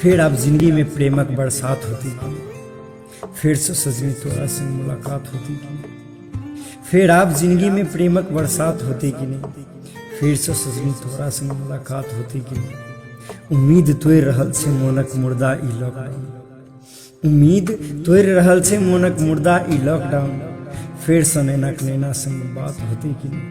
फिर अब जिंदगी में प्रेमक बरसात होती कि नहीं, फिर से सजनी तोरा से मुलाकात होती कि नहीं। फिर आप जिंदगी में प्रेमक बरसात होती कि नहीं, फिर से सजनी तोरा से मुलाकात होती कि नहीं। उम्मीद तोड़ रहल छे मोनक मुर्दा ई लॉकडाउन, उम्मीद तोड़ रहल छे मोनक मुर्दा ई लॉकडाउन। फिर से नैनाक नैना संग बात होती कि नहीं,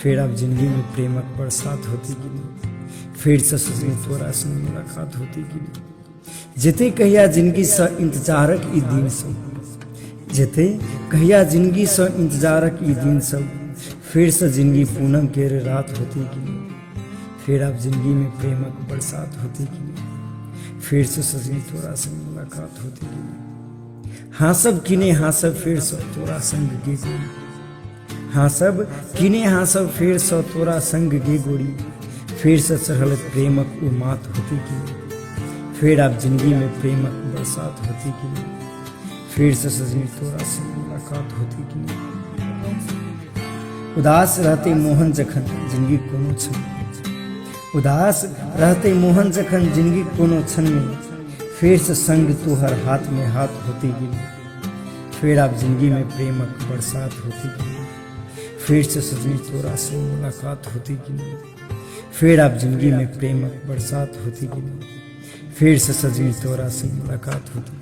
फिर अब जिंदगी में प्रेमक बरसात होती कि नहीं, फिर से सजनी तोरा से मुलाकात होती कि नहीं। जेते कहिया जिंदगी से इंतजारक ई दिन सब, जेते कहिया जिंदगी से इंतजारक ई दिन सब। फिर से जिंदगी पूनम के रात होती कि नहीं, फिर अब जिंदगी में प्रेमक बरसात होती कि नहीं, फिर से सजनी तोरा से मुलाकात होती कि नहीं। हाँ सब किने हाँ सब फिर से तोरा संग गे गोरी, हाँ सब किने हाँ सब फिर से तोरा संग गे गोरी। फिर से चढ़ल प्रेमक उ मात होती कि नहीं, फिर अब जिंदगी में प्रेमक बरसात होती कि नहीं, फिर से सजनी तोरा से मुलाकात होती कि नहीं। उदास रहते मोहन जखन जिंदगी कोनो क्षण, उदास रहते मोहन जखन जिंदगी कोनो क्षण में। फिर से संग तोहर हाथ में हाथ होती कि नहीं, फिर अब जिंदगी में प्रेमक बरसात होती कि नहीं, फिर से सजनी तोरा से मुलाकात होती कि नहीं। फिर अब जिंदगी में प्रेमक बरसात होती कि नहीं, फिर से सजनी तोरा से मुलाकात होती।